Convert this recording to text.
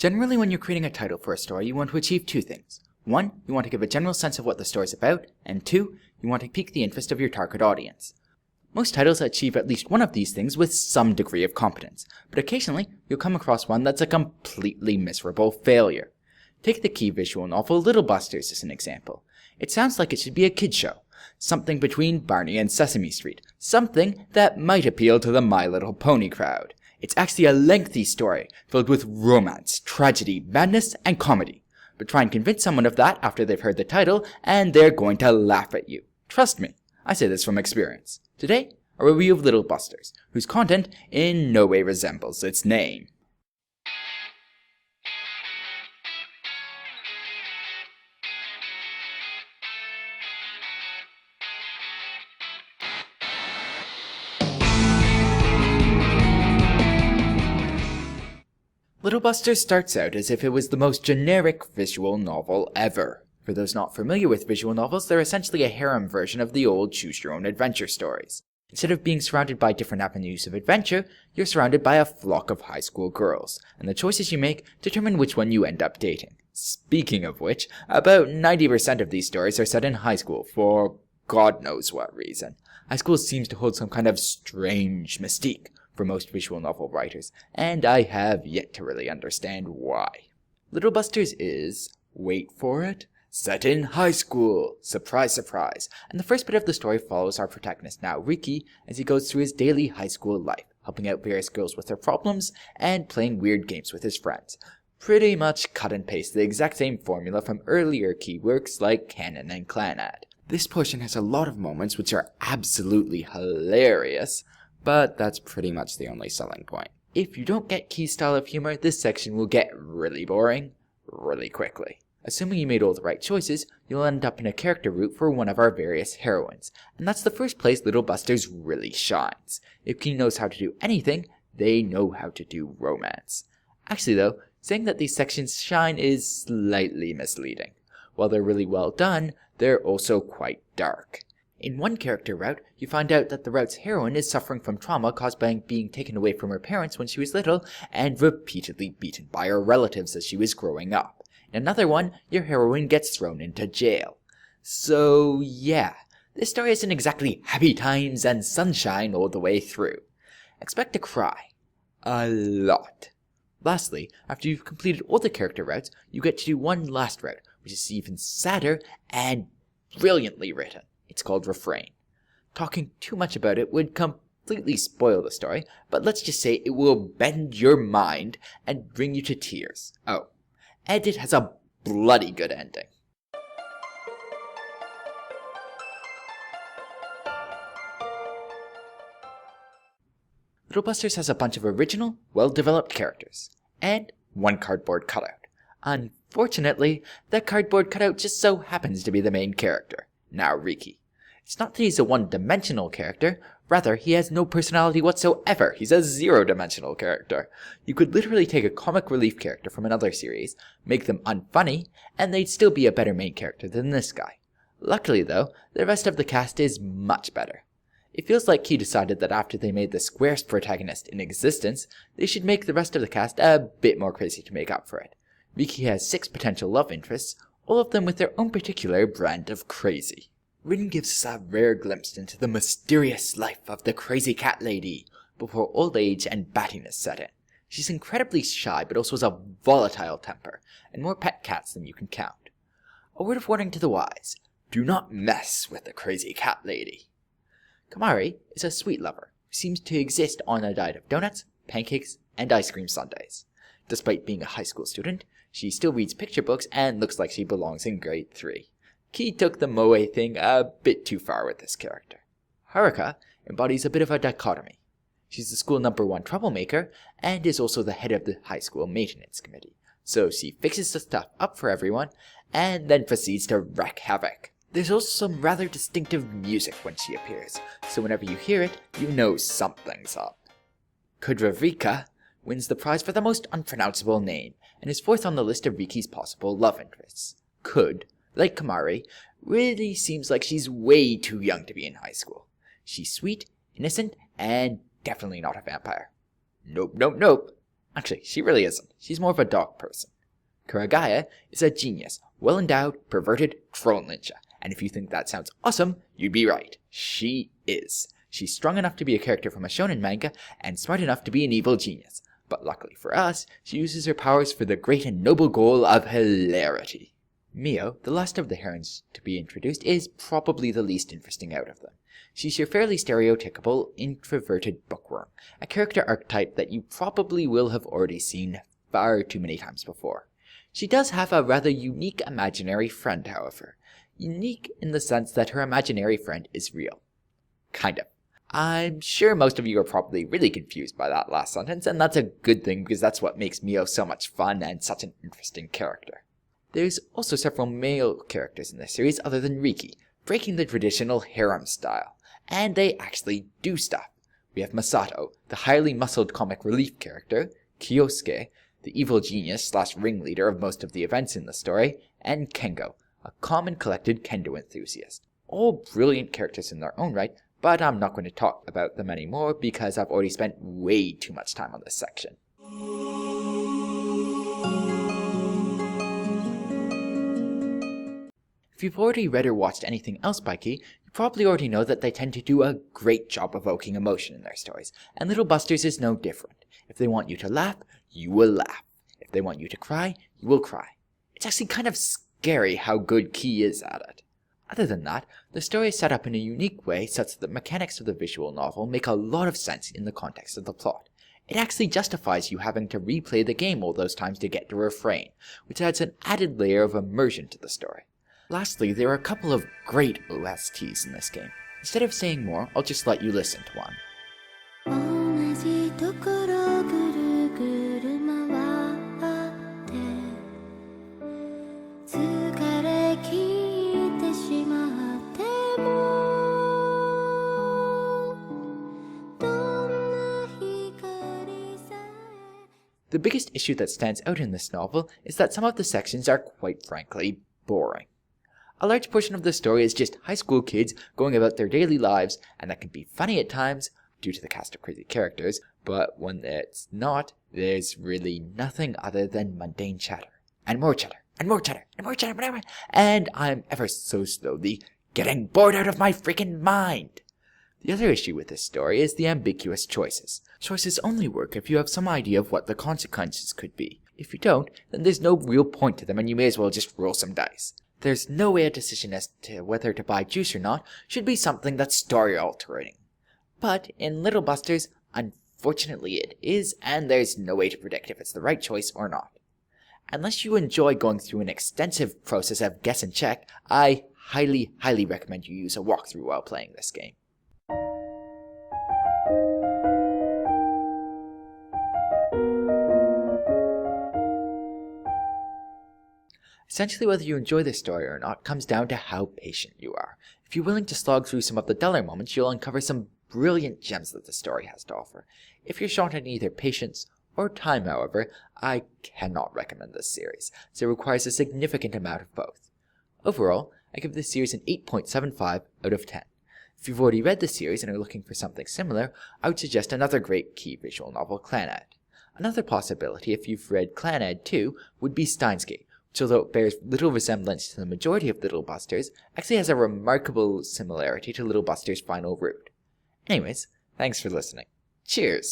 Generally, when you're creating a title for a story, you want to achieve two things. One, you want to give a general sense of what the story is about, and two, you want to pique the interest of your target audience. Most titles achieve at least one of these things with some degree of competence, but occasionally you'll come across one that's a completely miserable failure. Take the key visual novel Little Busters as an example. It sounds like it should be a kid show, something between Barney and Sesame Street, something that might appeal to the My Little Pony crowd. It's actually a lengthy story, filled with romance, tragedy, madness, and comedy. But try and convince someone of that after they've heard the title, and they're going to laugh at you. Trust me, I say this from experience. Today, a review of Little Busters, whose content in no way resembles its name. Little Busters starts out as if it was the most generic visual novel ever. For those not familiar with visual novels, they're essentially a harem version of the old choose-your-own-adventure stories. Instead of being surrounded by different avenues of adventure, you're surrounded by a flock of high school girls, and the choices you make determine which one you end up dating. Speaking of which, about 90% of these stories are set in high school for God knows what reason. High school seems to hold some kind of strange mystique for most visual novel writers, and I have yet to really understand why. Little Busters is, wait for it, set in high school. Surprise, surprise. And the first bit of the story follows our protagonist now, Riki, as he goes through his daily high school life, helping out various girls with their problems and playing weird games with his friends. Pretty much cut and paste the exact same formula from earlier key works like Canon and Clannad. This portion has a lot of moments which are absolutely hilarious, but that's pretty much the only selling point. If you don't get Key's style of humor, this section will get really boring really quickly. Assuming you made all the right choices, you'll end up in a character route for one of our various heroines, and that's the first place Little Busters really shines. If Key knows how to do anything, they know how to do romance. Actually though, saying that these sections shine is slightly misleading. While they're really well done, they're also quite dark. In one character route, you find out that the route's heroine is suffering from trauma caused by being taken away from her parents when she was little and repeatedly beaten by her relatives as she was growing up. In another one, your heroine gets thrown into jail. So yeah, this story isn't exactly happy times and sunshine all the way through. Expect to cry. A lot. Lastly, after you've completed all the character routes, you get to do one last route, which is even sadder and brilliantly written. It's called Refrain. Talking too much about it would completely spoil the story, but let's just say it will bend your mind and bring you to tears. Oh, and it has a bloody good ending. Little Busters has a bunch of original, well-developed characters, and one cardboard cutout. Unfortunately, that cardboard cutout just so happens to be the main character, now Riki. It's not that he's a one-dimensional character, rather he has no personality whatsoever. He's a zero-dimensional character. You could literally take a comic relief character from another series, make them unfunny, and they'd still be a better main character than this guy. Luckily though, the rest of the cast is much better. It feels like Key decided that after they made the squarest protagonist in existence, they should make the rest of the cast a bit more crazy to make up for it. Riki has 6 potential love interests, all of them with their own particular brand of crazy. Rin gives us a rare glimpse into the mysterious life of the crazy cat lady before old age and battiness set in. She's incredibly shy but also has a volatile temper and more pet cats than you can count. A word of warning to the wise, do not mess with the crazy cat lady. Kamari is a sweet lover who seems to exist on a diet of donuts, pancakes, and ice cream sundaes. Despite being a high school student, she still reads picture books and looks like she belongs in grade 3. Key took the moe thing a bit too far with this character. Haruka embodies a bit of a dichotomy. She's the school #1 troublemaker and is also the head of the high school maintenance committee. So she fixes the stuff up for everyone and then proceeds to wreak havoc. There's also some rather distinctive music when she appears, so whenever you hear it, you know something's up. Kudravika wins the prize for the most unpronounceable name and is 4th on the list of Riki's possible love interests. Kud, like Kamari, really seems like she's way too young to be in high school. She's sweet, innocent, and definitely not a vampire. Nope, nope, nope. Actually, she really isn't. She's more of a dog person. Kuragaya is a genius, well-endowed, perverted troll ninja. And if you think that sounds awesome, you'd be right. She is. She's strong enough to be a character from a shonen manga, and smart enough to be an evil genius. But luckily for us, she uses her powers for the great and noble goal of hilarity. Mio, the last of the herons to be introduced, is probably the least interesting out of them. She's your fairly stereotypical, introverted bookworm, a character archetype that you probably will have already seen far too many times before. She does have a rather unique imaginary friend, however. Unique in the sense that her imaginary friend is real. Kind of. I'm sure most of you are probably really confused by that last sentence, and that's a good thing because that's what makes Mio so much fun and such an interesting character. There's also several male characters in this series other than Riki, breaking the traditional harem style. And they actually do stuff. We have Masato, the highly muscled comic relief character, Kyosuke, the evil genius / ringleader of most of the events in the story, and Kengo, a calm and collected kendo enthusiast. All brilliant characters in their own right, but I'm not going to talk about them anymore because I've already spent way too much time on this section. If you've already read or watched anything else by Key, you probably already know that they tend to do a great job evoking emotion in their stories, and Little Busters is no different. If they want you to laugh, you will laugh. If they want you to cry, you will cry. It's actually kind of scary how good Key is at it. Other than that, the story is set up in a unique way such that the mechanics of the visual novel make a lot of sense in the context of the plot. It actually justifies you having to replay the game all those times to get the refrain, which adds an added layer of immersion to the story. Lastly, there are a couple of great OSTs in this game. Instead of saying more, I'll just let you listen to one. The biggest issue that stands out in this novel is that some of the sections are quite frankly boring. A large portion of the story is just high school kids going about their daily lives, and that can be funny at times due to the cast of crazy characters, but when it's not, there's really nothing other than mundane chatter. And more chatter, and more chatter, and more chatter, and I'm ever so slowly getting bored out of my freaking mind. The other issue with this story is the ambiguous choices. Choices only work if you have some idea of what the consequences could be. If you don't, then there's no real point to them and you may as well just roll some dice. There's no way a decision as to whether to buy juice or not should be something that's story-altering. But in Little Busters, unfortunately it is, and there's no way to predict if it's the right choice or not. Unless you enjoy going through an extensive process of guess and check, I highly recommend you use a walkthrough while playing this game. Essentially, whether you enjoy this story or not comes down to how patient you are. If you're willing to slog through some of the duller moments, you'll uncover some brilliant gems that the story has to offer. If you're short on either patience or time, however, I cannot recommend this series, as it requires a significant amount of both. Overall, I give this series an 8.75 out of 10. If you've already read the series and are looking for something similar, I would suggest another great Key visual novel, Clannad. Another possibility, if you've read Clannad too, would be Steins Gate, which, although it bears little resemblance to the majority of Little Busters, actually has a remarkable similarity to Little Busters' final route. Anyways, thanks for listening. Cheers!